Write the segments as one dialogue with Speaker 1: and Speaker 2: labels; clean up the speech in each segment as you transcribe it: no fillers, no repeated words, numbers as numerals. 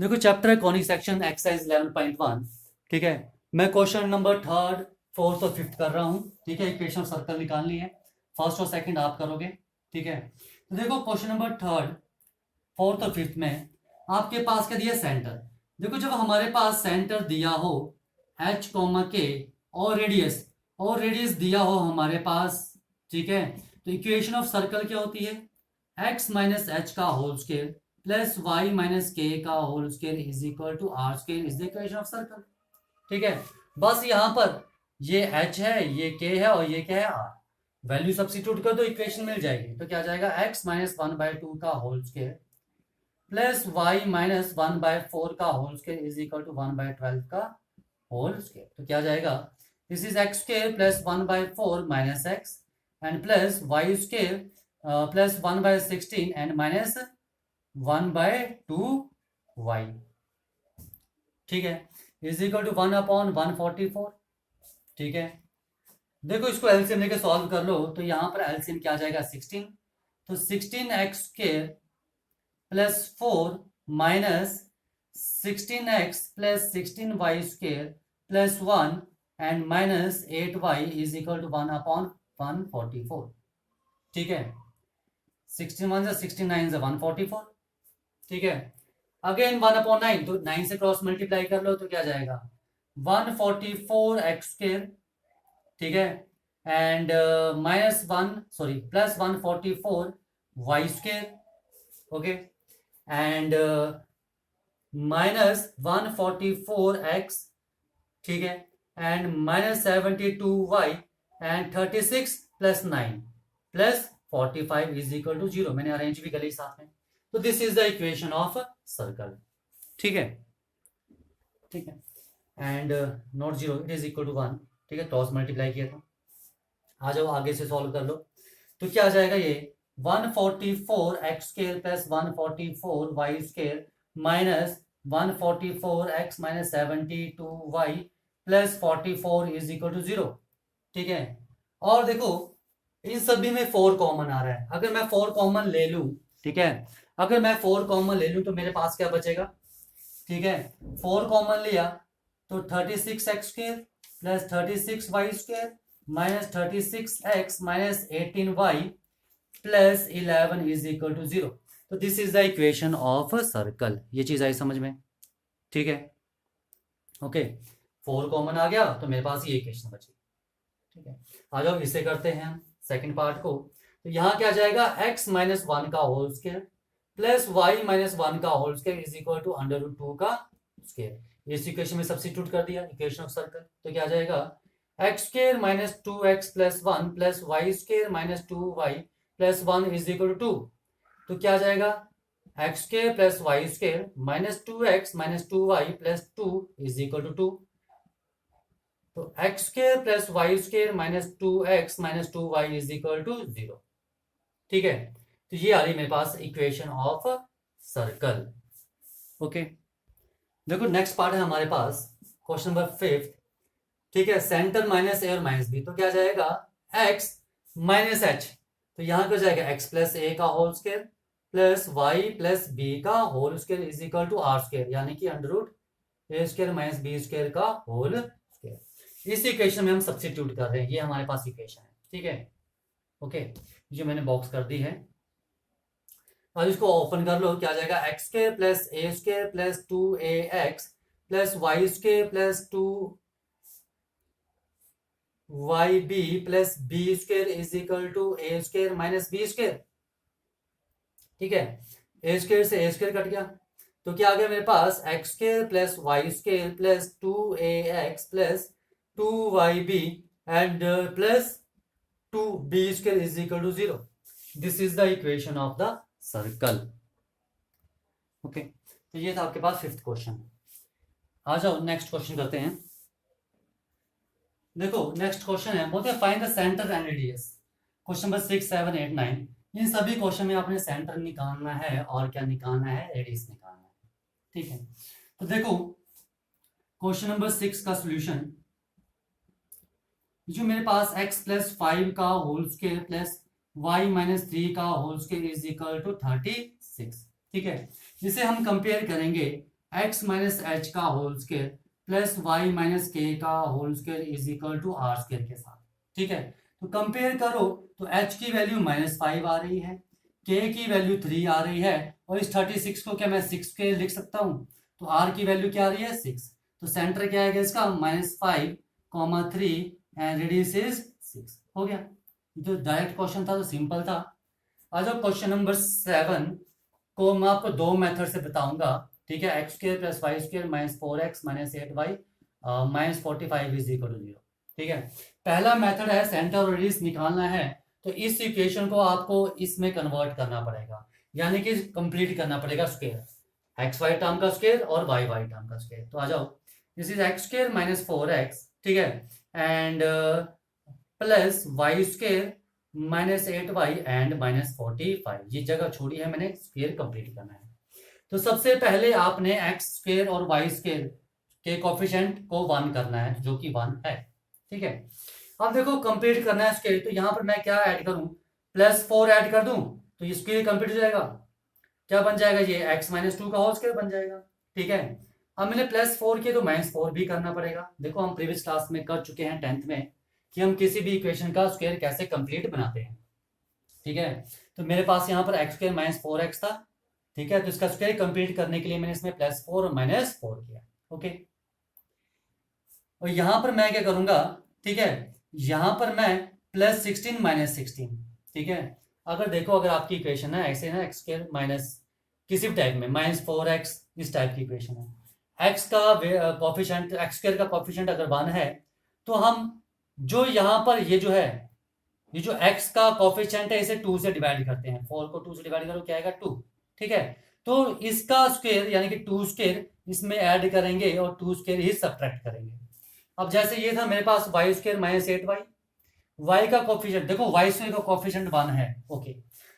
Speaker 1: देखो चैप्टर है conic section exercise 11.1। ठीक है, मैं क्वेश्चन नंबर थर्ड फोर्थ और फिफ्थ कर रहा हूँ। ठीक है, इक्वेशन सर्कल निकालनी है, फर्स्ट और सेकंड आप करोगे। ठीक है, तो देखो क्वेश्चन नंबर थर्ड फोर्थ और फिफ्थ में आपके पास क्या दिया, सेंटर। देखो जब हमारे पास सेंटर दिया हो एच कॉमा के और रेडियस दिया हो हमारे पास, ठीक है, तो इक्वेशन ऑफ सर्कल क्या होती है, एक्स माइनस एच का whole square plus y minus k का whole square is equal to r square is the equation of circle. ठीक है, बस यहाँ पर ये एच है, ये के है और ये क्या है, आर। वैल्यू सब्स्टिट्यूट कर दो, इक्वेशन मिल जाएगी। तो क्या जाएगा, एक्स माइनस 1/2 का whole square plus y minus 1/4 का whole square is equal to 1/12 का होल स्क्वायर। तो क्या जाएगा, this is x square plus 1/4 minus x and plus y square plus 1/16 and minus 1/2 y. ठीक है, इज इक्वल टू 1/144। ठीक है, देखो इसको एलसीएम लेके सॉल्व कर लो, तो यहां पर एलसीएम क्या आ जाएगा, 16। तो 16x square plus 4 minus 16x plus 16y square plus 1 and minus 8y is equal to 1/144। ठीक है, 16 1 16 9 144। ठीक है, अगेन 1/9, तो 9 से क्रॉस मल्टीप्लाई कर लो तो क्या जाएगा, 144x स्क्वायर। ठीक है, and minus 1 sorry plus 144y square. Okay, and minus 144x। ठीक है, and minus 72y and 36 plus 9 plus 45 is equal to 0। मैंने अरेंज भी कर ली साथ में। तो this is the equation of circle. ठीक है, ठीक है, and not 0 it is equal to 1। ठीक है, क्रॉस मल्टीप्लाई किया था। आ जाओ आगे से सॉल्व कर लो, तो क्या आ जाएगा, ये 144x square plus 144y square minus 144x minus 72y plus 44 is equal to 0। ठीक है, और देखो इन सभी में 4 कॉमन आ रहा है। अगर मैं 4 कॉमन ले लूं, ठीक है, अगर मैं 4 कॉमन ले लूं तो मेरे पास क्या बचेगा। ठीक है, 4 कॉमन लिया तो 36x square plus 36y square minus 36x minus 18y plus 11 is equal to 0। तो this is the equation of circle. ये चीज आई समझ में। ठीक है, ओके, 4 कॉमन आ गया तो मेरे पास ये इक्वेशन बची। ठीक है, आ जाओ इसे करते हैं हम सेकंड पार्ट को। तो यहाँ क्या जाएगा, x माइनस 1 का whole square plus y minus 1 का whole square is equal to √2 का स्क्वायर। इस इक्वेशन में सब्स्टिट्यूट कर दिया, इक्वेशन ऑफ सर्कल। तो क्या जाएगा, x square minus 2x plus 1 plus y square minus 2y plus 1 is equal to 2। तो क्या जाएगा, x square plus y square minus 2x minus 2y plus 2 is equal to 2। तो x square plus y square minus 2x minus 2y is equal to 0। ठीक है, तो ये आ रही मेरे पास इक्वेशन ऑफ सर्कल। ओके, देखो नेक्स्ट पार्ट है हमारे पास क्वेश्चन नंबर 5। ठीक है, सेंटर माइनस ए और माइनस बी। तो क्या जाएगा, x माइनस एच। तो यहां क्या जाएगा, x प्लस ए का whole square plus y plus b का whole square is equal to r square, यानी कि √a square minus b square का होल स्क्वायर। इस इक्वेशन में हम सब्स्टिट्यूट कर रहे हैं, ये हमारे पास इक्वेशन है। ठीक है, ओके, जो मैंने बॉक्स कर दी है। अब इसको ओपन कर लो, क्या जाएगा, x square plus a square plus 2ax plus y square plus 2yb plus b square is equal to a square minus b square. ठीक है, ए स्क्वायर से ए स्क्वायर कट गया, तो क्या आ गया मेरे पास, x square plus y square plus 2ax plus 2yb and plus 2b square is equal to 0। This is the equation of the circle. Okay, तो ये था आपके पास फिफ्थ क्वेश्चन। आ जाओ नेक्स्ट क्वेश्चन करते हैं। देखो नेक्स्ट क्वेश्चन है, बोलते हैं find the centre and radius. Question number 6 7 8 9। इन सभी क्वेश्चन में आपने सेंटर निकालना है और क्या निकालना है, रेडियस निकालना है। ठीक है, तो देखो क्वेश्चन नंबर 6 का सॉल्यूशन, जो मेरे पास x प्लस 5 का whole square plus y minus 3 का whole square is equal to 36। ठीक है, जिसे हम कंपेयर करेंगे एक्स माइनस एच का whole square plus y minus k का whole square is equal to r square के साथ। ठीक है, तो कंपेयर करो तो एच की वैल्यू -5 आ रही है, के की वैल्यू 3 आ रही है, और इस 36 को क्या मैं 6 के लिख सकता हूँ, तो आर की वैल्यू क्या आ रही है 6। तो सेंटर क्या आएगा इसका -5, 3 एंड रेडियस इज 6। हो गया, जो डायरेक्ट क्वेश्चन था तो सिंपल था। आ जाओ क्वेश्चन नंबर 7 को मैं आपको दो मेथड से बताऊंगा। ठीक है, x square plus y square -4x -8y -45 is equal to 0। ठीक है, पहला मेथड है सेंटर और रेडियस निकालना है, तो इस इक्वेशन को आपको इसमें कन्वर्ट करना पड़ेगा, यानी कि कंप्लीट करना पड़ेगा स्क्वायर, एक्स वाई टर्म का स्क्वायर और वाई वाई टर्म का स्क्वायर। तो आ जाओ, this is x square -4x, ठीक है, and plus y square -8y and -45, ये जगह छोड़ी है मैंने, स्क्वायर कंप्लीट करना है। तो सबसे पहले आपने एक्स स्क्वायर और वाई स्क्वायर के कोफिशिएंट को 1 करना है, जो कि 1 है। ठीक है, अब देखो कंप्लीट करना है स्क्वायर, तो यहाँ पर मैं क्या ऐड करूं, +4 ऐड कर दूं तो ये स्क्वायर कंप्लीट हो जाएगा। क्या बन जाएगा, ये x -2 का होल स्क्वायर बन जाएगा। ठीक है, अब मैंने +4 किया तो -4 भी करना पड़ेगा। देखो हम प्रीवियस क्लास में कर चुके हैं 10th में कि हम किसी भी इक्वेशन का स्क्वायर कैसे कंप्लीट बनाते हैं। ठीक है, तो मेरे पास यहाँ पर x स्क्वायर -4x था। ठीक है, तो इसका स्क्वायर कंप्लीट करने के लिए मैंने इसमें +4 और -4 किया। ओके, और यहां पर मैं क्या करूंगा, ठीक है, यहां पर मैं +16 -16। ठीक है, अगर देखो अगर आपकी इक्वेशन है ऐसे ना, एक्स स्क्वायर माइनस किसी भी टाइप में -4x, इस टाइप की इक्वेशन है, एक्स का कॉफिशिएंट, एक्स स्क्वायर का कॉफिशिएंट अगर 1 है, तो हम जो यहाँ पर ये जो है, ये जो x का कॉफिशिएंट है इसे 2 से डिवाइड करते हैं, 4 को 2 से डिवाइड करो क्या आएगा 2। ठीक है, तो इसका स्क्वायर यानी कि 2 स्क्वायर इसमें ऐड करेंगे और 2 स्क्वायर ही सब्ट्रैक्ट करेंगे। अब जैसे ये था मेरे पास y स्क्वायर -8y, y का कोफिशिएंट देखो, y स्क्वायर का कोफिशिएंट 1 है। ओके,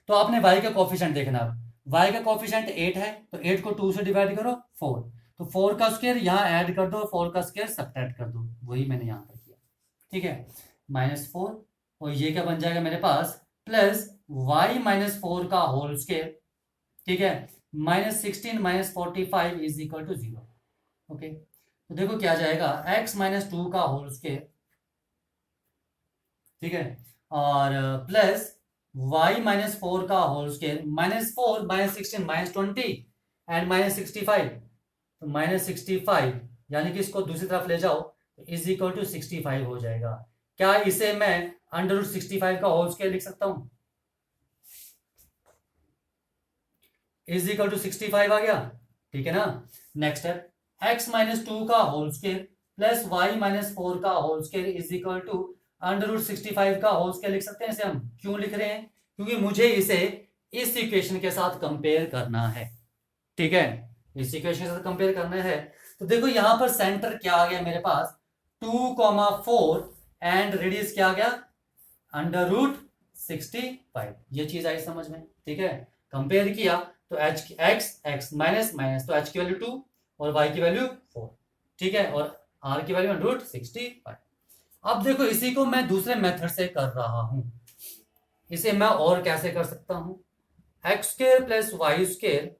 Speaker 1: तो आपने y का कोफिशिएंट देखना, y का कोफिशिएंट 8 है, तो 8 को 2 से डिवाइड करो 4, तो 4 का स्क्वायर यहाँ ऐड कर दो, 4 का स्क्वायर सब्ट्रैक्ट कर दो, वही मैंने यहाँ पर किया। ठीक है, -4, और ये क्या बन जाएगा मेरे पास, प्लस y -4 का होल स्क्वायर, ठीक है, -16 -45 इज इक्वल टू 0। ओके, तो देखो क्या जाएगा, x -2 का होल स्क्वायर, ठीक है, और प्लस y -4 का होल स्क्वायर, -4 -16 -20 एंड -65, तो -65 यानी कि इसको दूसरी तरफ ले जाओ तो इज इक्वल टू 65 हो जाएगा। क्या इसे मैं √65 का होल स्क्वायर लिख सकता हूं, इज इक्वल टू 65 आ गया। ठीक है ना, नेक्स्ट है x -2 का होल स्क्वायर प्लस y -4 का whole square is equal to √65 का होल स्क्वायर लिख सकते हैं इसे हम। क्यों लिख रहे हैं, क्योंकि मुझे इसे इस इक्वेशन के साथ कंपेयर करना है। ठीक है, इस इक्वेशन के साथ कंपेयर करना है, तो देखो यहां पर सेंटर क्या आ गया मेरे पास 2,4 एंड रेडियस क्या आ गया √65, ये चीज आई समझ में। ठीक है, कंपेयर किया तो एच एक्स माइनस माइनस, तो एच की वैल्यू 2 और वाई की वैल्यू 4। ठीक है, और आर की वैल्यू √65। अब देखो इसी को मैं दूसरे मेथड से कर रहा हूं, इसे मैं और कैसे कर सकता हूं, x square plus y square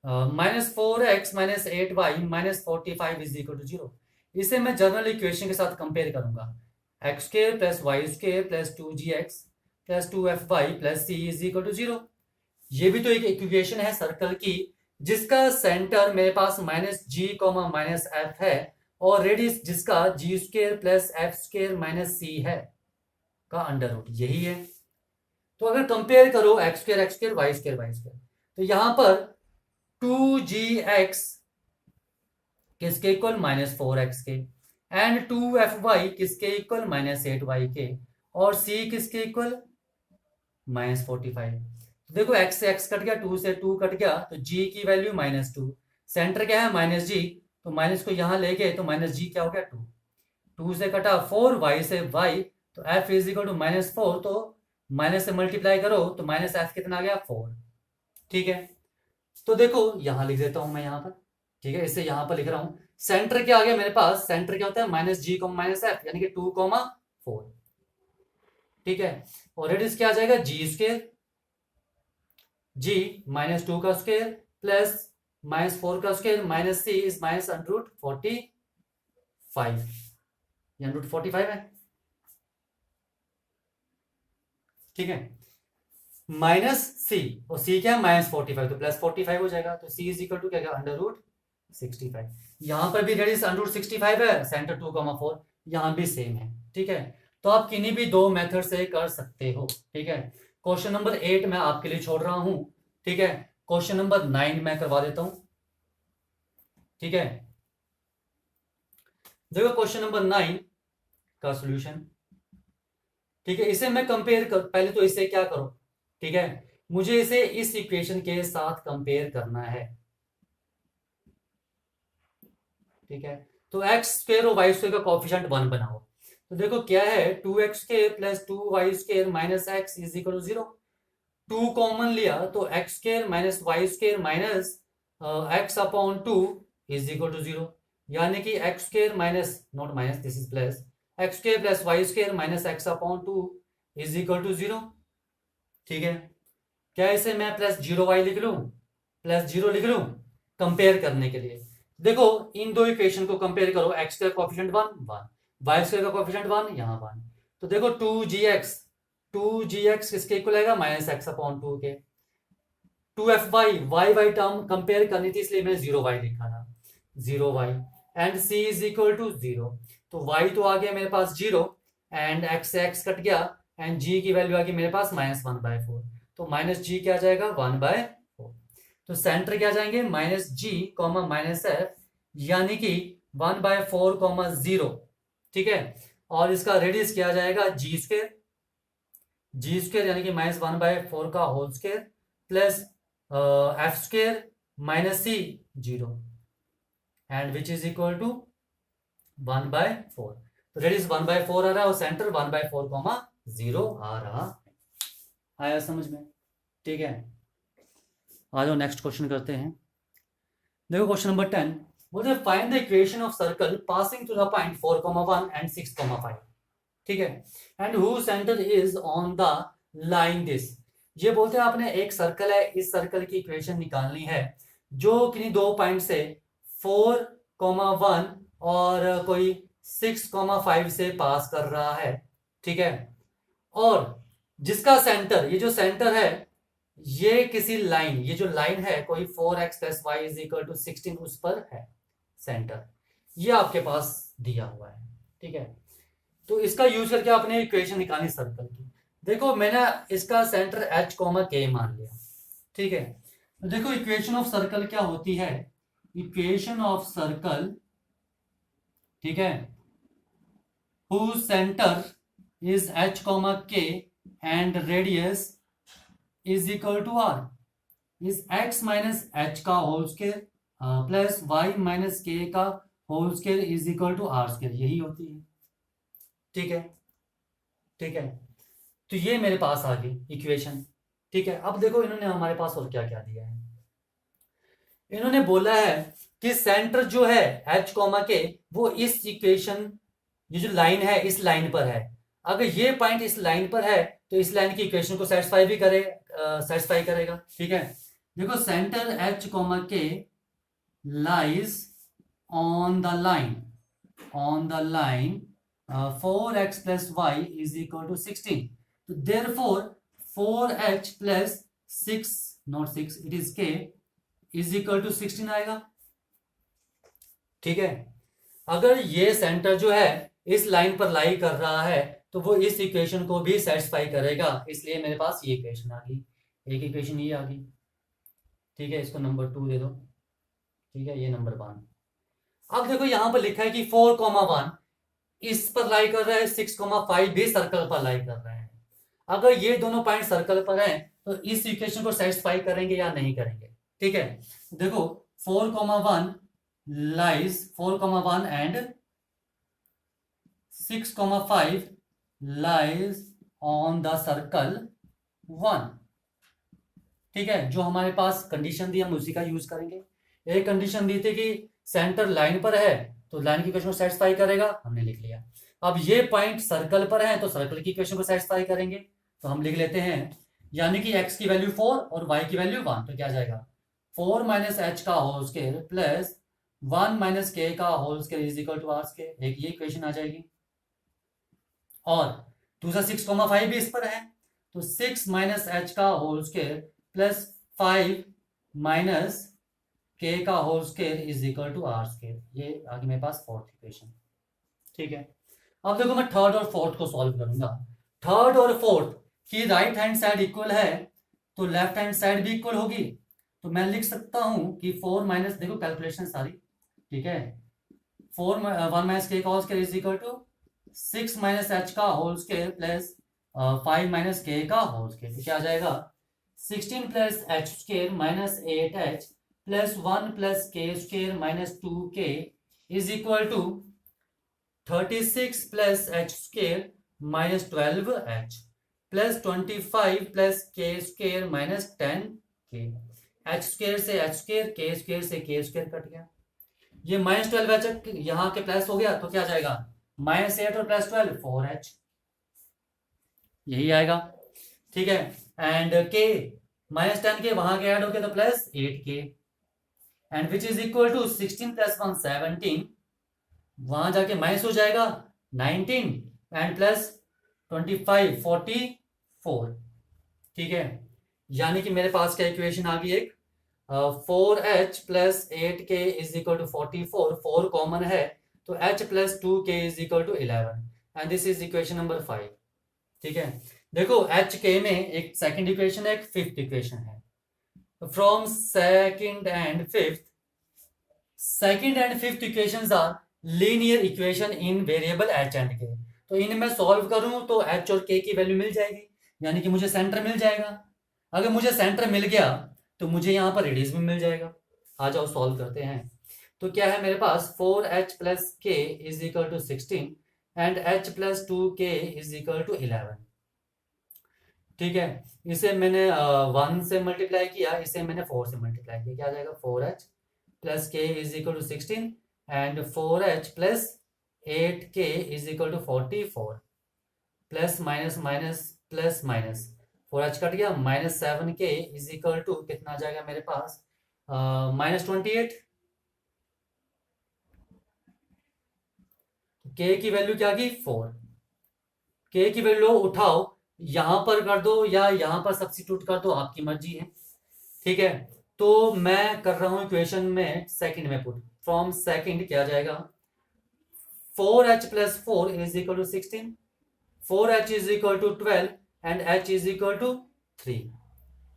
Speaker 1: -4x -8y -45 is equal to 0। इसे मैं जनरल इक्वेशन के साथ कंपेयर करूंगा, x square plus y square plus 2gx plus 2fy plus c is equal to 0। ये भी तो एक इक्वेशन है सर्कल की, जिसका सेंटर मेरे पास -g -f है, और रेडियस जिसका g square plus f square minus c है का अंडर रूट, यही है। तो अगर कंपेयर करो एक्स स्क्वायर वाई स्क्वायर, तो यहां पर 2gx किसके इक्वल -4x के, एंड 2fy किसके इक्वल -8y के, और c किसके इक्वल -45। तो देखो x से x कट गया, 2 से 2 कट गया, तो g की वैल्यू -2, सेंटर क्या है -g, तो माइनस को यहां ले गए तो -g क्या हो गया 2, 2 से कटा 4, y से y, तो f इज इक्वल टू -4, तो माइनस से मल्टीप्लाई करो तो -f कितना आ गया 4। ठीक है, तो देखो यहां लिख देता हूं मैं यहां पर। ठीक है, इसे यहां पर लिख रहा हूं, सेंटर क्या आ गया मेरे पास, सेंटर क्या होता है -g -f यानी कि 2,4। ठीक है, और रेडियस क्या आ जाएगा g स्क्वायर, g -2 का स्क्वायर प्लस -4 का square minus c is minus √45, ये √45 है, ठीक है, माइनस सी, और सी क्या है -45, तो +45 हो जाएगा, तो सी इज इक्वल टू क्या, √65। यहां पर भी रेडियस √65 है, सेंटर 2,4, यहां भी सेम है, ठीक है। तो आप किन्हीं भी दो मेथड से कर सकते हो, ठीक है। क्वेश्चन नंबर 8 मैं आपके लिए छोड़ रहा हूं, ठीक है। क्वेश्चन नंबर 9 मैं करवा देता हूं, ठीक है। देखो क्वेश्चन नंबर 9 का सॉल्यूशन, ठीक है। इसे मैं कंपेयर कर, पहले तो इसे क्या करो, ठीक है, मुझे इसे इस इक्वेशन के साथ कंपेयर करना है, ठीक है। तो एक्स स्क्वायर और वाई स्क्वायर का कोफिशिएंट 1 बनाओ। तो देखो क्या है, 2x² + 2y² minus x is equal to 0। 2 common लिया तो x² - y² minus x upon 2 is equal to 0, यानी कि x² minus, not minus, this is plus, x² + y² minus x upon 2 is equal to 0, ठीक है। क्या इसे मैं +0y लिख लूं, +0 लिख लूं कंपेयर करने के लिए। देखो इन दो इक्वेशन को कंपेयर करो, x का कोएफिशिएंट 1 1, y स्क्वायर का कोएफिशिएंट 1, यहां 1, तो देखो 2gx किसके इक्वल आएगा, -x/2 के। 2fy टर्म कंपेयर करनी थी, इसलिए मैंने 0y लिखा था, 0y, and c is equal to 0, तो y तो आ गया मेरे पास 0, एंड x से x कट गया, एंड g की वैल्यू आ गई मेरे पास -1/4, तो -g क्या आ जाएगा, 1/4। तो सेंटर क्या जाएंगे, -g, -f, यानी कि 1/4, 0, ठीक है। और इसका रेडियस क्या आ जाएगा, g², यानी कि -1/4 का whole square plus f² minus c 0, and which is equal to 1/4। तो रेडियस 1/4 आ रहा है और सेंटर 1/4, 0 आ रहा, आया समझ में, ठीक है। आ जाओ नेक्स्ट क्वेश्चन करते हैं। देखो क्वेश्चन नंबर 10, बोलते हैं find the equation of circle passing through the point 4,1 and 6,5, ठीक है, and who centre is on the line this. ये बोलते हैं आपने एक सर्कल है, इस सर्कल की इक्वेशन निकालनी है जो किन्हीं दो पॉइंट से 4,1 और कोई 6,5 से पास कर रहा है, ठीक है, और जिसका सेंटर, ये जो सेंटर है, ये किसी लाइन, ये जो लाइन है कोई 4x + y = 16, उस पर है सेंटर, ये आपके पास दिया हुआ है, ठीक है। तो इसका यूज करके आपने इक्वेशन निकालनी सर्कल की। देखो मैंने इसका सेंटर h, k मान लिया, ठीक है। तो देखो इक्वेशन ऑफ सर्कल क्या होती है, इक्वेशन ऑफ सर्कल, ठीक है, whose center is h, k and radius is equal to r is x minus h का whole square plus y minus k का whole square is equal to r², यही होती है, ठीक है, ठीक है। तो ये मेरे पास आ गई इक्वेशन, ठीक है। अब देखो इन्होंने हमारे पास और क्या क्या दिया है, इन्होंने बोला है कि सेंटर जो है h, k वो इस इक्वेशन, ये जो लाइन है इस लाइन पर है, अगर ये पॉइंट इस लाइन पर है तो इस लाइन की इक्वेशन को सेटिस्फाई भी सेटिस्फाई करेगा, ठीक है। देखो centre h, k lies on the line 4x + y = 16, तो therefore 4h + 6, not 6, it is k is equal to 16 आएगा, ठीक है। अगर ये सेंटर जो है इस लाइन पर लाई कर रहा है तो वो इस इक्वेशन को भी सेटिस्फाई करेगा, इसलिए मेरे पास ये इक्वेशन आ गई, एक इक्वेशन ये आ गई, ठीक है। इसको नंबर 2 दे दो, ठीक है, ये नंबर 1। अब देखो यहां पर लिखा है कि 4,1 इस पर लाई कर रहा है, 6,5 भी सर्कल पर लाई कर रहा है। अगर ये दोनों पॉइंट सर्कल पर हैं तो इस इक्वेशन को सेटिस्फाई करेंगे या नहीं करेंगे, ठीक है। देखो 4,1 and 6,5 lies on the circle 1, ठीक है। जो हमारे पास कंडीशन दी हम उसी का यूज करेंगे। एक कंडीशन दी थी कि सेंटर लाइन पर है तो लाइन की इक्वेशन को सेटिस्फाई करेगा, हमने लिख लिया। अब ये पॉइंट सर्कल पर है तो सर्कल की इक्वेशन को सेटिस्फाई करेंगे, तो हम लिख लेते हैं, यानी कि x की वैल्यू 4 और y की वैल्यू 1, तो क्या आ जाएगा 4 माइनस एच का whole square plus 1 minus k का whole square is equal to r square, एक ये इक्वेशन आ जाएगी। और दूसरा 6,5 भी इस पर है, तो 6 माइनस एच का whole square plus 5 minus k का whole square is equal to r square, ये आगे मेरे पास फोर्थ इक्वेशन। ठीक है, अब देखो मैं थर्ड और फोर्थ को सॉल्व करूंगा। थर्ड और फोर्थ की राइट हैंड साइड इक्वल है तो लेफ्ट हैंड साइड भी इक्वल होगी, तो मैं लिख सकता हूं कि 4 माइनस, देखो कैलकुलेशन सारी, ठीक है, 1 माइनस के का whole square is equal to 6 minus h का whole square plus 5 minus k का होल स्केयर, तो क्या आ जाएगा 16 plus h square minus 8h plus 1 plus k square minus 2k is equal to 36 plus h square minus 12h plus 25 plus k square minus 10k। H square से h square, k square से k square cut गया, ये minus 12h यहाँ के plus हो गया, तो क्या जाएगा -8 और प्लस 12 4h, यही आएगा। ठीक है, एंड के -10 के वहां के ऐड हो गया तो plus 8k, and which is equal to 16 plus 1 17, वहां जाके माइनस हो जाएगा 19 एंड प्लस 25 44। ठीक है, यानी कि मेरे पास क्या इक्वेशन आ गई, एक 4h plus 8k is equal to 44, 4 common है तो h plus 2k is equal to 11, and this is equation number 5। ठीक है, देखो एच के में एक सेकंड इक्वेशन है, एक फिफ्थ इक्वेशन है, from second and fifth equations are linear equation in variable h and k, तो इनमें सॉल्व करूं तो एच और के की वैल्यू मिल जाएगी, यानी कि मुझे सेंटर मिल जाएगा। अगर मुझे सेंटर मिल गया तो मुझे यहाँ पर रेडियस भी मिल जाएगा। आ जाओ सॉल्व करते हैं। तो क्या है मेरे पास 4h plus k is equal to 16 and h plus 2k is equal to 11। ठीक है, इसे मैंने 1 से मल्टीप्लाई किया, इसे मैंने 4 से मल्टीप्लाई किया, क्या आ जाएगा 4h plus k is equal to 16 and 4h plus 8k is equal to 44 plus minus minus plus minus 4h cut गया, -7k इज इक्वल टू कितना आ जाएगा मेरे पास -28। k की वैल्यू क्या की 4, k की वैल्यू उठाओ, यहां पर कर दो या यहां पर सब्स्टिट्यूट कर दो, आपकी मर्जी है। ठीक है, तो मैं कर रहा हूं इक्वेशन में सेकंड में पुट, फ्रॉम सेकंड क्या जाएगा 4h plus 4 is equal to 16, 4h is equal to 12 and h is equal to 3।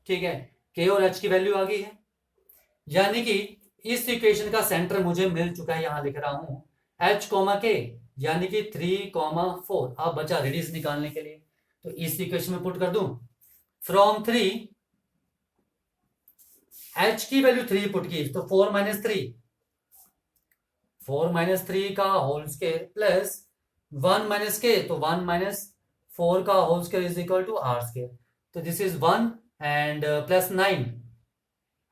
Speaker 1: ठीक है, k और h की वैल्यू आ गई है, यानी कि इस इक्वेशन का सेंटर मुझे मिल चुका है, यहां लिख रहा हूं h, k यानी कि 3,4। अब बचा रेडियस निकालने के लिए, तो इस इक्वेशन में पुट कर दूं, फ्रॉम 3 h की वैल्यू 3 पुट की तो 4 माइनस 3 का होल स्केयर प्लस 1 माइनस के, तो 1 माइनस 4 का whole square is equal to r square, तो दिस इज 1 एंड प्लस 9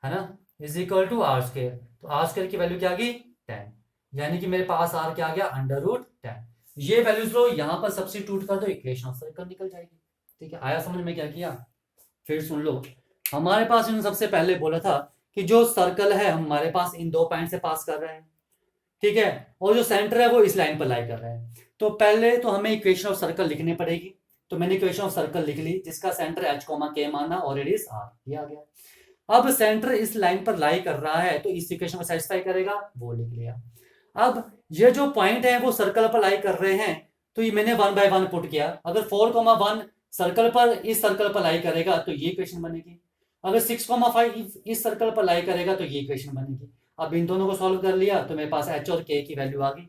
Speaker 1: है ना, is equal to r square, तो आर स्केयर की वैल्यू क्या आ गई 10, यानी कि मेरे पास आर क्या आ गया √10। ये वैल्यूज लो यहां पर सब्स्टिट्यूट कर दो, इक्वेशन ऑफ सर्कल निकल जाएगी। ठीक है, आया समझ में क्या किया, फिर सुन लो। हमारे पास इन सबसे पहले बोला था कि जो सर्कल है हमारे पास इन 2 पॉइंट से पास कर रहे हैं, ठीक है, और जो सेंटर है वो इस लाइन पर लाई कर रहा है, तो पहले तो हमें इक्वेशन ऑफ सर्कल लिखनी पड़ेगी, तो मैंने इक्वेशन ऑफ सर्कल लिख ली जिसका सेंटर h, k माना और रेडियस r, ये आ गया। अब सेंटर इस लाइन पर लाई कर रहा है तो इस इक्वेशन को सेटिस्फाई करेगा, वो लिख लिया। अब ये जो पॉइंट है वो सर्कल पर लाई कर रहे हैं, तो ये मैंने 1 बाय 1 पुट किया। अगर 4,1 सर्कल पर इस सर्कल पर लाई करेगा तो ये इक्वेशन बनेगी, अगर 6,5 इस सर्कल पर लाई करेगा तो ये इक्वेशन बनेगी। अब इन दोनों को सॉल्व कर लिया तो मेरे पास h और k की वैल्यू आ गई,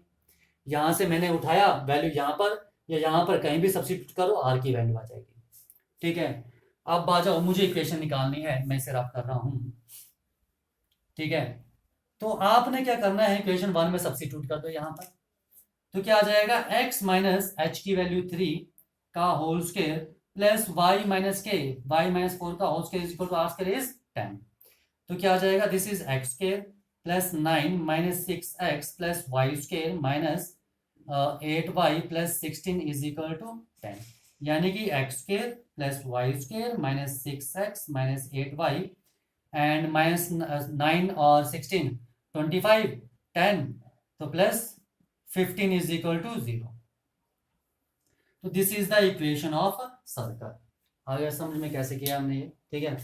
Speaker 1: यहां से मैंने उठाया वैल्यू यहां पर या यहां पर कहीं भी सब्स्टिट्यूट करो r की वैल्यू आ जाएगी। ठीक है, अब आ जाओ, मुझे इक्वेशन निकालनी है, मैं इसे रफ कर रहा हूं। ठीक है, तो आपने क्या करना है, इक्वेशन 1 में सब्स्टिट्यूट कर दो यहां पर, तो क्या आ जाएगा x माइनस h की वैल्यू 3 का whole square plus y minus k, y minus 4 का whole square is equal to r square is 10, तो क्या आ जाएगा this is x square plus 9 minus 6x plus y square minus 8y plus 16 is equal to 10, यानी कि x square plus y square minus 6x minus 8y and minus 9 और 16 25 10 तो plus 15 is equal to 0। तो this is the equation of circle. आगे समझ में कैसे किया हमने ये, ठीक है।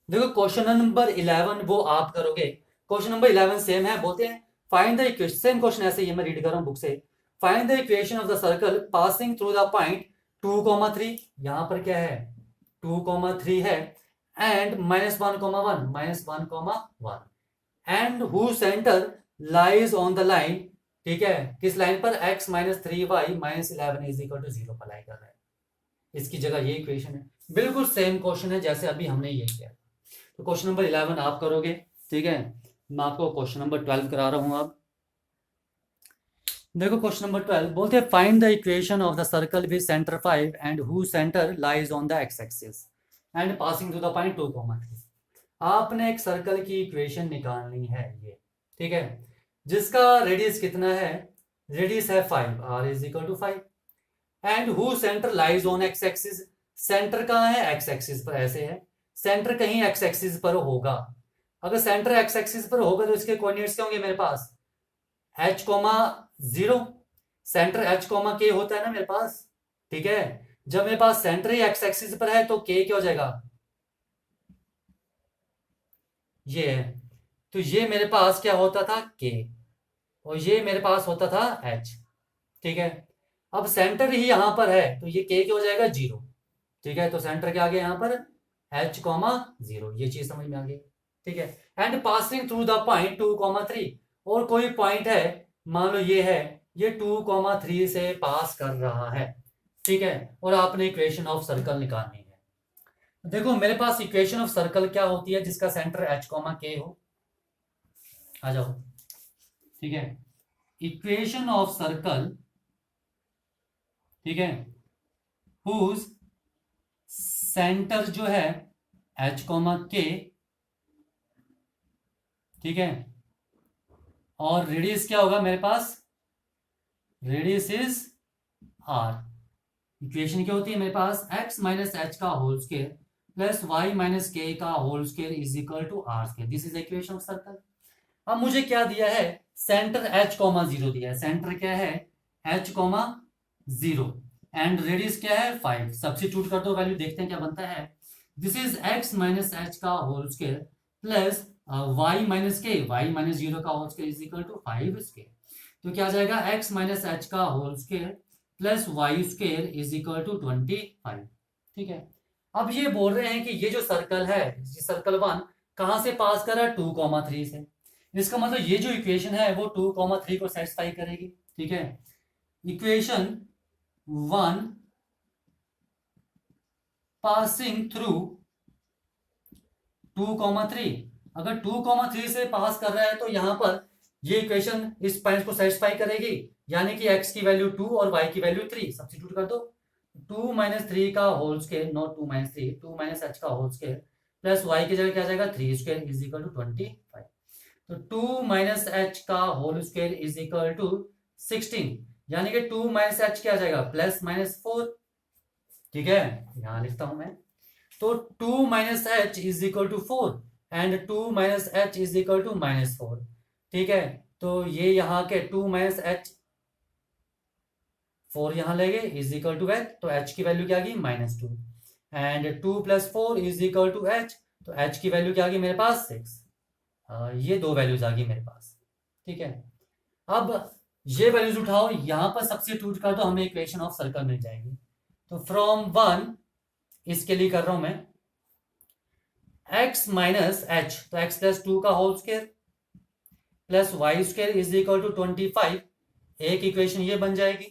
Speaker 1: देखो क्वेश्चन नंबर 11 वो आप करोगे, क्वेश्चन नंबर 11 सेम है, बोलते हैं find the equation, same question ऐसे ही मैं रीड कर रहा हूं बुक से। Find the equation of the circle passing through the point 2,3, यहां पर क्या है 2,3 है, and -1,1 -1,1 and who centre lies on the line, ठीक है, किस लाइन पर x - 3y - 11 is equal to 0 पर लाई कर रहा है, इसकी जगह ये इक्वेशन है। बिल्कुल सेम क्वेश्चन है जैसे अभी हमने ये किया। तो क्वेश्चन नंबर 11 आप करोगे, ठीक है। मैं आपको क्वेश्चन नंबर 12 करा रहा हूं। अब देखो क्वेश्चन नंबर 12 बोलते हैं find the equation of the circle with centre 5 and who centre lies on the x axis and passing through the point 2,3। आपने एक सर्कल की इक्वेशन निकालनी है ये, ठीक है, जिसका रेडियस कितना है, रेडियस है 5, r is equal to 5, and who centre lies on x axis, centre कहाँ है एक्स एक्सिस पर, ऐसे है सेंटर कहीं एक्स एक्सिस पर होगा। अगर सेंटर एक्स एक्सिस पर होगा तो इसके कोऑर्डिनेट्स क्या होंगे मेरे पास, h, 0, सेंटर h, k होता है ना मेरे पास, ठीक है। जब मेरे पास सेंटर ही एक्स एक्सिस पर है तो k क्या हो जाएगा, ये है, तो ये मेरे पास क्या होता था k, और ये मेरे पास होता था h, ठीक है। अब सेंटर ही यहां पर है तो ये k क्या हो जाएगा 0, ठीक है। तो सेंटर क्या आ गया यहां पर h, 0, ये चीज समझ में आ गई, ठीक है। And passing through the point 2,3, और कोई पॉइंट है, मान लो ये है, ये 2,3 से पास कर रहा है, ठीक है, और आपने इक्वेशन ऑफ सर्कल निकालनी है। देखो मेरे पास इक्वेशन ऑफ सर्कल क्या होती है, जिसका सेंटर h, k हो, आ जाओ, ठीक है। इक्वेशन ऑफ सर्कल, ठीक है, हुज सेंटर जो है h, k, ठीक है, और रेडियस क्या होगा मेरे पास, रेडियस इज r। इक्वेशन क्या होती है मेरे पास, x - h का whole square plus y - k का whole square is equal to r square, this is equation of circle. अब मुझे क्या दिया है, सेंटर h, 0 दिया है, सेंटर क्या है h, 0, एंड रेडियस क्या है 5, सब्स्टिट्यूट कर दो वैल्यू, देखते हैं क्या बनता है। दिस इज x - h का whole square plus y - k, y - 0 का whole square is equal to 5 square. तो क्या आ जाएगा x - h का whole square plus y square is equal to 25, ठीक है। अब ये बोल रहे हैं कि ये जो सर्कल है, सर्कल 1 कहां से पास कर रहा है 2,3 से, इसका मतलब ये जो इक्वेशन है वो 2,3 को सेटिस्फाई करेगी, ठीक है। इक्वेशन 1 पासिंग थ्रू 2,3, अगर 2,3 से पास कर रहा है तो यहां पर ये इक्वेशन इस पॉइंट को सेटिस्फाई करेगी, यानी कि x की वैल्यू 2 और y की वैल्यू 3, सब्स्टिट्यूट कर दो। 2 - 3 का होल स्क्वायर, नॉट 2 - 3, 2 - h का होल स्क्वायर प्लस y की जगह क्या आ जाएगा 3 स्क्वायर इज इक्वल टू 25। तो 2 - h का whole square is equal to 16, यानी कि 2 - h क्या आ जाएगा प्लस -4, ठीक है, यहां लिखता हूं मैं। तो 2 - h is equal to 4 and 2 - h is equal to -4, ठीक है। तो ये यहाँ के 2 - h 4 यहां लेंगे इज इक्वल टू h, तो h की वैल्यू क्या आ गई -2, and 2 + 4 is equal to h, तो h की वैल्यू क्या आ गई मेरे पास 6। ये दो वैल्यूज आ गई मेरे पास, ठीक है। अब ये वैल्यूज उठाओ यहां पर सब्स्टिट्यूट कर दो, हमें इक्वेशन ऑफ सर्कल मिल जाएगी। तो फ्रॉम 1 इसके लिए कर रहा हूं मैं x - h, तो x + 2 का whole square plus y square is equal to 25, एक इक्वेशन ये बन जाएगी,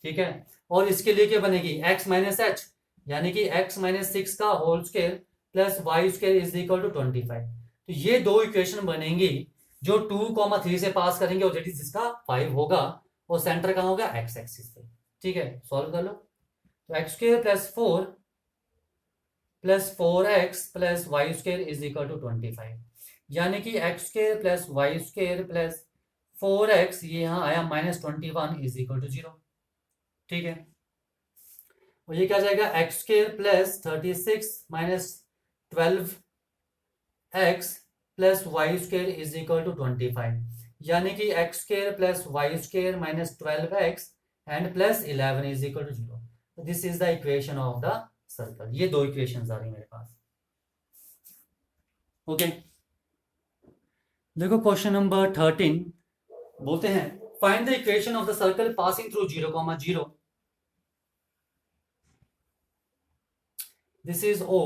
Speaker 1: ठीक है। और इसके लिए क्या बनेगी x - h, यानी कि x - 6 का whole square plus y square is equal to 25। तो ये दो इक्वेशन बनेंगी जो 2,3 से पास करेंगे और जिसका 5 होगा, और सेंटर कहाँ होगा x एक्सिस पे, ठीक है। सॉल्व कर लो, तो x² + 4 + 4x + y² is equal to 25, यानी कि x² + y² + 4x, ये यहां आया -21 इज इक्वल टू 0, ठीक है। और ये क्या जाएगा x² + 36 - 12x plus y square is equal to 25, यानी कि x square plus y square minus 12x and plus 11 is equal to 0। This is the equation of the circle. ये दो इक्वेशन आ रही है मेरे पास। ओके देखो क्वेश्चन नंबर 13 बोलते हैं find the equation of the circle passing through 0,0। This is O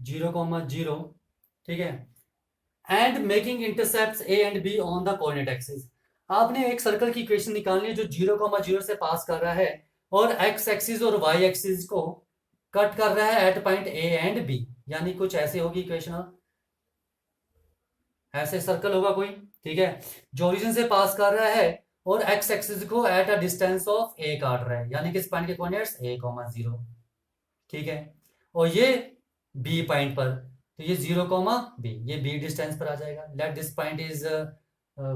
Speaker 1: 0,0, ठीक है, and making intercepts A and B on the coordinate axis. आपने एक सर्कल की इक्वेशन निकालनी है जो 0,0 से पास कर रहा है और x एक्सिस और y एक्सिस को कट कर रहा है at point A and B, यानी कुछ ऐसे होगी इक्वेशन, ऐसे सर्कल होगा कोई, ठीक है, जो ओरिजिन से पास कर रहा है और x एक्सिस को at a distance of A काट रहा है, यानी कि इस पॉइंट के कोऑर्डिनेट्स A,0, ठीक है, और ये B पॉइंट पर, तो ये 0,B, ये B डिस्टेंस पर आ जाएगा। Let this point is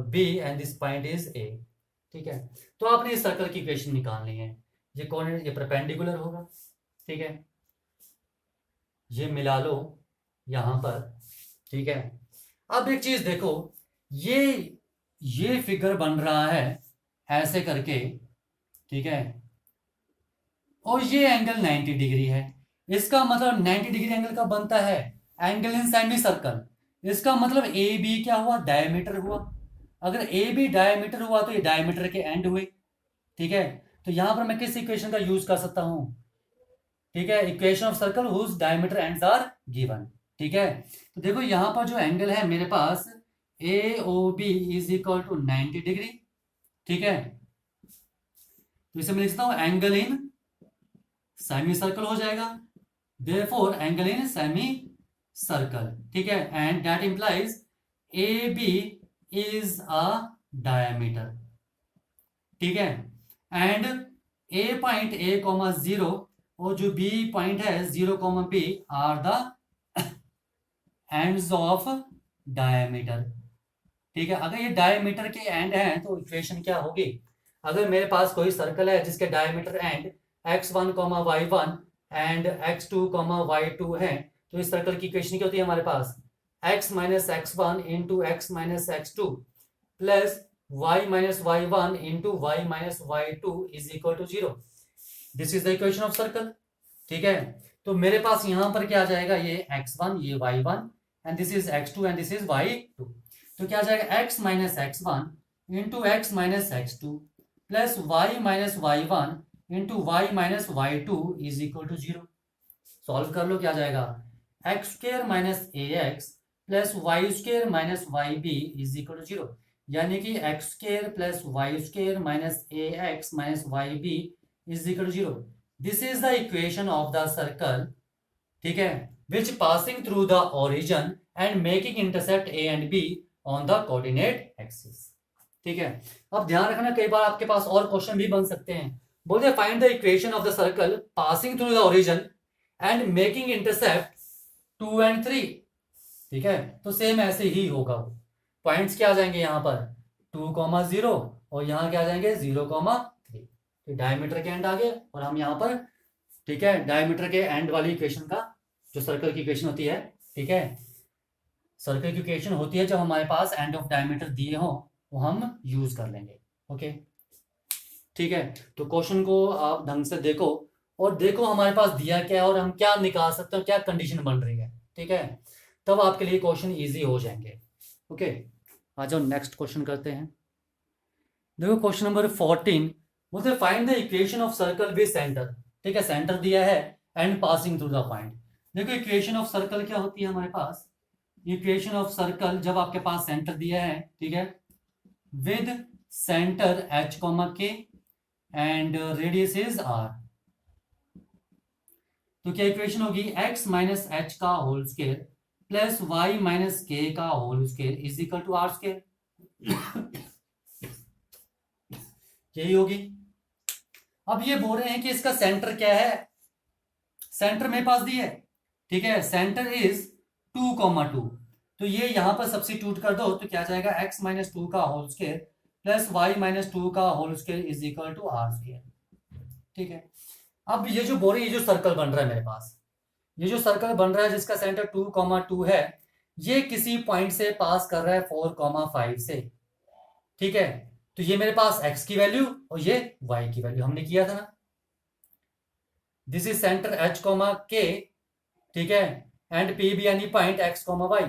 Speaker 1: B and this point is A, ठीक है। तो आपने इस सर्कल की इक्वेशन निकालनी है। ये कोऑर्डिनेट, ये परपेंडिकुलर होगा, ठीक है, ये मिला लो यहां पर, ठीक है। अब एक चीज देखो, ये फिगर बन रहा है ऐसे करके, ठीक है, और ये एंगल 90 डिग्री है। इसका मतलब 90 डिग्री एंगल का बनता है एंगल इन सेमी सर्कल। इसका मतलब ए बी क्या हुआ, डायमीटर हुआ। अगर ए बी डायमीटर हुआ तो ये डायमीटर के एंड हुए, ठीक है। तो यहां पर मैं किस इक्वेशन का यूज कर सकता हूं, ठीक है, equation of circle whose diameter ends are given, ठीक है। तो देखो यहां पर जो एंगल है मेरे पास A O B is equal to 90 degree, ठीक है। तो इसे मैं लिखता हूं एंगल इन सेमी सर्कल हो जाएगा, therefore angle in semicircle, ठीक है, and that implies A B is a diameter, ठीक है, एंड ए पॉइंट A,0 और जो B पॉइंट है 0,B are the ends of diameter, ठीक है। अगर ये डायमीटर के एंड हैं तो इक्वेशन क्या होगी, अगर मेरे पास कोई सर्कल है जिसके diameter and x1, y1 and x2, y2 है, तो इस सर्कल की इक्वेशन क्या होती है हमारे पास, x minus x1 into x minus x2 plus y minus y1 into y minus y2 is equal to 0। This is the equation of circle, ठीक है। तो मेरे पास यहां पर क्या आ जाएगा, ये x1, ये y1 and this is x2 and this is y2। तो क्या आ जाएगा x minus x1 into x minus x2 plus y minus y1 into y minus y2 is equal to 0। Solve कर लो, क्या आ जाएगा, x square minus a x plus y square minus y b is equal to 0, यानी कि x square plus y square minus a x minus y b is equal to 0। This is the equation of the circle, ठीक है, which passing through the origin and making intercept a and b on the coordinate axis, ठीक है। अब ध्यान रखना, कई बार आपके पास और क्वेश्चन भी बन सकते हैं, बोलते हैं find the equation of the circle passing through the origin and making intercept 2 and 3, ठीक है। तो सेम ऐसे ही होगा, पॉइंट्स क्या आ जाएंगे यहाँ पर 2,0 और यहाँ क्या आ जाएंगे 0,3, तो डायमीटर के एंड आ गए और हम यहाँ पर, ठीक है, डायमीटर के एंड वाली इक्वेशन का, जो सर्कल की इक्वेशन होती है, ठीक है, सर्कल की इक्वेशन होती है जब हमारे पास एंड ऑफ डायमीटर दिए हो, वो हम यूज कर लेंगे, ओके, ठीक है। तो क्वेश्चन को आप ढंग से देखो और देखो हमारे पास दिया क्या है और हम क्या निकाल सकते हैं, क्या कंडीशन बन रही है, ठीक है, तब आपके लिए क्वेश्चन इजी हो जाएंगे, ओके। आ जाओ नेक्स्ट क्वेश्चन करते हैं। देखो क्वेश्चन नंबर 14 बोलते find the equation of circle with centre, ठीक है, सेंटर दिया है and passing through the point. देखो इक्वेशन ऑफ सर्कल क्या होती है हमारे पास, इक्वेशन ऑफ सर्कल जब आपके पास सेंटर दिया है, ठीक है, with centre h, k and radius is r, तो क्या इक्वेशन होगी, x माइनस एच का whole square plus y minus k का whole square is equal to r square, यही होगी। अब ये बोल रहे हैं कि इसका सेंटर क्या है, सेंटर मेरे पास दिया है, ठीक है, सेंटर इज 2,2, तो ये यहां पर सब्स्टिट्यूट कर दो तो क्या जाएगा, x माइनस 2 का whole square plus y minus 2 का whole square is equal to r square, ठीक है। अब ये जो बोल रही है, ये जो सर्कल बन रहा है मेरे पास, ये जो सर्कल बन रहा है जिसका सेंटर 2,2 है, ये किसी पॉइंट से पास कर रहा है 4,5 से, ठीक है। तो ये मेरे पास x की वैल्यू और ये y की वैल्यू हमने किया था ना। This is centre h comma k, ठीक है, and P be any point x comma y,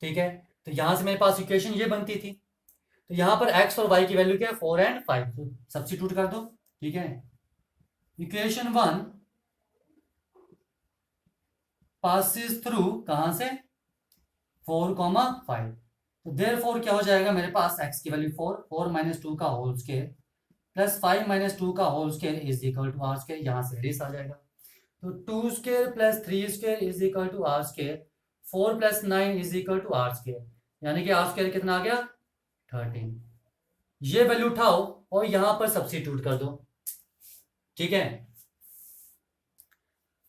Speaker 1: ठीक है। तो यहां से मेरे पास इक्वेशन ये बनती थी। तो यहां पर x और y की वैल्यू क्या है, 4 एंड 5, तो सब्स्टिट्यूट कर दो, ठीक है। इक्वेशन 1 पासिस थ्रू कहां से, 4,5। तो देयरफॉर क्या हो जाएगा मेरे पास, x की वैल्यू 4, 4 माइनस 2 का होल स्क्वायर प्लस 5 माइनस 2 का whole square is equal to r square, यहां से रेडियस आ जाएगा। तो 2 square plus 3 square is equal to r square, 4 plus 9 is equal to r square, यानी कि आर स्क्वायर कितना आ गया, 13। ये वैल्यू उठाओ और यहां पर सब्स्टिट्यूट कर दो, ठीक है।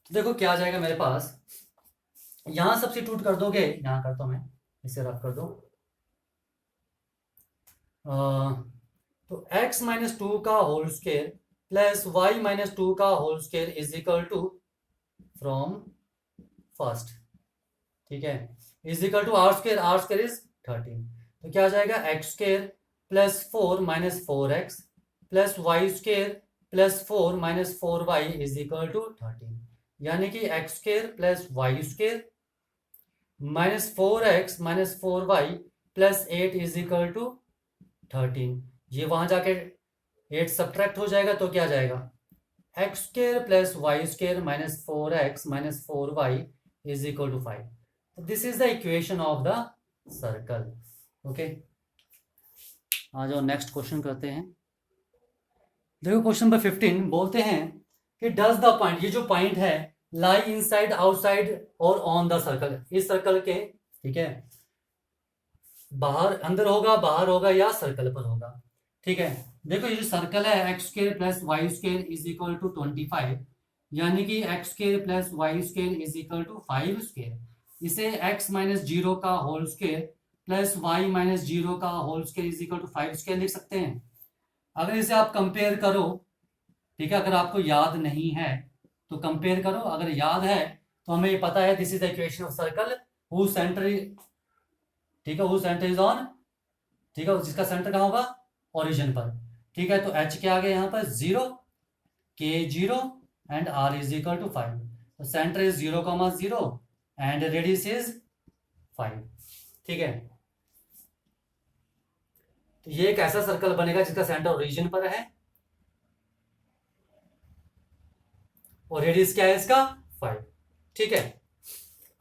Speaker 1: तो देखो क्या आ जाएगा मेरे पास, यहां सब्स्टिट्यूट कर दोगे, यहां करता हूं मैं, इसे रफ कर दो। तो x माइनस 2 का whole square plus y minus 2 का whole square is equal to from first, ठीक है, is equal to r square is 13। तो क्या आ जाएगा, x square plus 4 minus 4x plus y square plus 4 minus 4y is equal to 13, यानी कि x square plus y square minus 4x minus 4y plus 8 is equal to 13। ये वहां जाके 8 subtract हो जाएगा, तो क्या जाएगा, x square plus y square minus 4x minus 4y is equal to 5। This is the equation of the circle, okay. आ जाओ नेक्स्ट क्वेश्चन करते हैं। देखो क्वेश्चन नंबर 15 बोलते हैं कि डज द पॉइंट, ये जो पॉइंट है, लाई इनसाइड आउटसाइड और ऑन द सर्कल, इस सर्कल के, ठीक है, बाहर अंदर होगा, बाहर होगा या सर्कल पर होगा, ठीक है। देखो ये जो सर्कल है, x square plus y square is equal to 25, यानी कि x square plus y square is equal to 5 square. इसे x माइनस 0 का whole square plus y minus 0 का whole square is equal to 5 square लिख सकते हैं। अगर इसे आप कंपेयर करो, ठीक है, अगर आपको याद नहीं है तो कंपेयर करो, अगर याद है तो हमें ये पता है, this is the equation of circle who centre, ठीक है, हु सेंटर इज ऑन, ठीक है, जिसका सेंटर कहाँ होगा, ओरिजिन पर, ठीक है। तो h के आगे यहाँ पर 0, k 0 and r is equal to 5। तो centre is 0,0 and radius is 5, ठीक है। तो ये एक ऐसा सर्कल बनेगा जिसका सेंटर ओरिजिन पर है और रेडियस क्या है इसका, 5, ठीक है।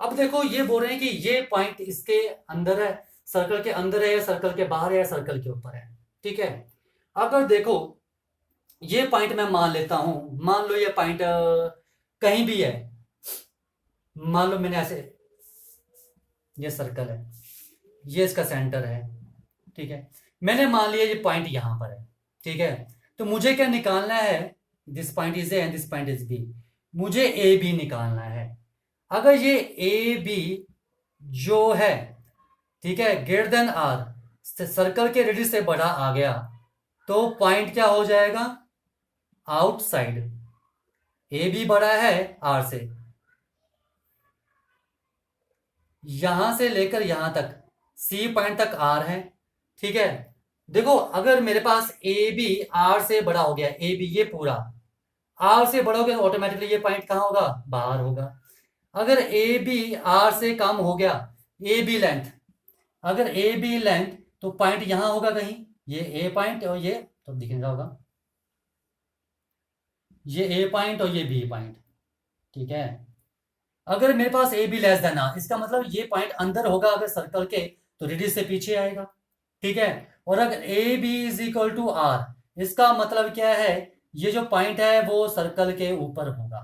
Speaker 1: अब देखो ये बोल रहे हैं कि ये पॉइंट इसके अंदर है, सर्कल के अंदर है या सर्कल के बाहर है या सर्कल के ऊपर है, ठीक है। अगर देखो ये पॉइंट मैं मान लेता हूं, मान लो ये पॉइंट कहीं भी है, मान लो मैंने ऐसे, ये सर्कल है, ये इसका सेंटर है, ठीक है, मैंने मान लिया ये पॉइंट यहां पर है, ठीक है। तो मुझे क्या निकालना है, this point is A and this point is B, मुझे ए बी निकालना है। अगर ये ए बी जो है, ठीक है, ग्रेटर देन आर, सर्कल के रेडियस से बड़ा आ गया, तो पॉइंट क्या हो जाएगा, आउटसाइड। ए बी बड़ा है आर से, यहां से लेकर यहां तक, सी पॉइंट तक आर है, ठीक है। देखो अगर मेरे पास ए बी आर से बड़ा हो गया, ए बी ये पूरा आर से बड़ा हो गया, ऑटोमेटिकली ये पॉइंट कहां होगा, बाहर होगा। अगर ए बी आर से कम हो गया, ए बी लेंथ, अगर ए बी लेंथ, तो पॉइंट यहां होगा कहीं, ये ए पॉइंट और ये, तो दिख रहा होगा, ये ए पॉइंट और ये बी पॉइंट, ठीक है। अगर मेरे पास a b less than r, इसका मतलब ये पॉइंट अंदर होगा अगर सर्कल के, तो रेडियस से पीछे आएगा, ठीक है। और अगर A B is equal to आर, इसका मतलब क्या है, ये जो पॉइंट है वो सर्कल के ऊपर होगा,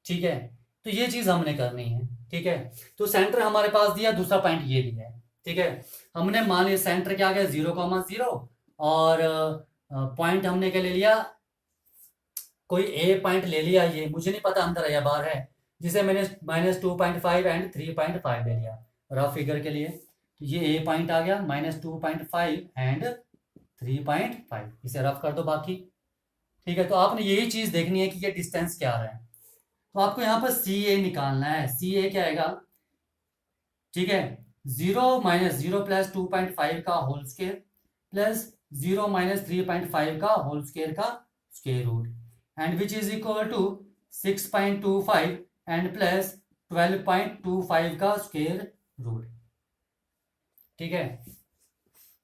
Speaker 1: ठीक है। तो ये चीज हमने करनी है, ठीक है। तो सेंटर हमारे पास दिया, दूसरा पॉइंट ये दिया है, ठीक है। हमने मान लिया सेंटर क्या आ गया, 0,0, और पॉइंट हमने क्या ले लिया, कोई ए पॉइंट ले लिया, ये मुझे नहीं पता अंदर है या बाहर है, जिसे मैंने -2.5 एंड 3.5 ले लिया रफ फिगर के लिए। तो ये ए पॉइंट आ गया, -2.5 एंड 3.5, इसे रफ कर दो बाकी, ठीक है। तो आपने यही चीज देखनी है कि ये डिस्टेंस क्या आ रहा है। तो आपको यहाँ पर सी ए निकालना है, सी ए क्या आएगा, ठीक है, 0 - 0 + 2.5 का होल स्क्वायर प्लस 0 - 3.5 का होल स्क्वायर का square root and which is equal to 6.25 and plus 12.25 का स्क्वायर रूट। ठीक है,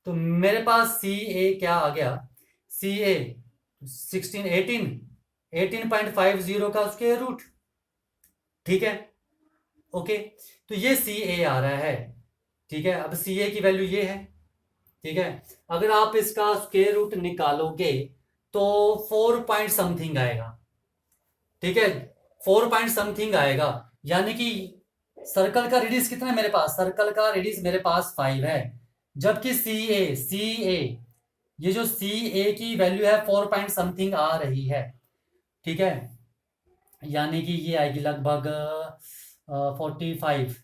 Speaker 1: तो मेरे पास सी ए क्या आ गया, सी ए 18.50 का स्क्वायर रूट। ठीक है, ओके, तो ये सी ए आ रहा है। ठीक है, अब सी ए की वैल्यू ये है। ठीक है, अगर आप इसका स्क्वायर रूट निकालोगे तो 4 पॉइंट समथिंग आएगा। ठीक है, 4 पॉइंट समथिंग आएगा, यानी कि सर्कल का रेडियस कितना है मेरे पास, सर्कल का रेडियस मेरे पास 5 है, जबकि सी ए ये जो सी ए की वैल्यू है 4 पॉइंट समथिंग आ रही है। ठीक है, यानी कि ये आएगी लगभग 45,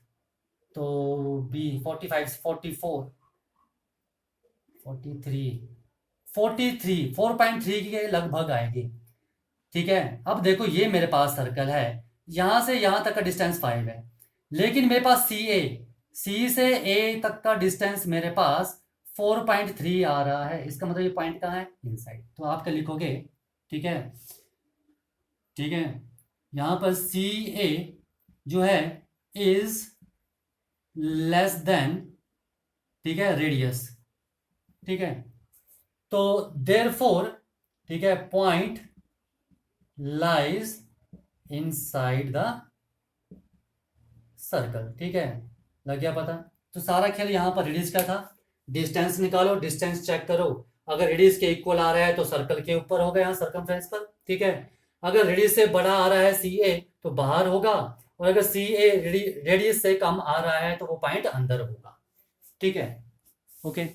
Speaker 1: तो बी 45 44 43 4.3 के लगभग आएगी। ठीक है, अब देखो ये मेरे पास सर्कल है, यहां से यहां तक का डिस्टेंस 5 है, लेकिन मेरे पास सी से ए तक का डिस्टेंस मेरे पास 4.3 आ रहा है। इसका मतलब ये पॉइंट कहाँ है, इनसाइड। तो आप क्या लिखोगे, ठीक है, ठीक है, यहां पर सी ए जो है इज लेस देन, ठीक है, रेडियस। ठीक है, तो देयरफॉर, ठीक है, point lies inside the circle. ठीक है, लग गया पता। तो सारा खेल यहाँ पर रेडियस का था, डिस्टेंस निकालो, डिस्टेंस चेक करो, अगर रेडियस के इक्वल आ रहा है तो सर्कल के ऊपर होगा यहाँ सर्कमफ्रेंस पर। ठीक है, अगर रेडियस से बड़ा आ रहा है सी ए तो बाहर होगा, और अगर सी ए रेडियस से कम आ रहा है तो वो पॉइंट अंदर होगा। ठीक है, ओके।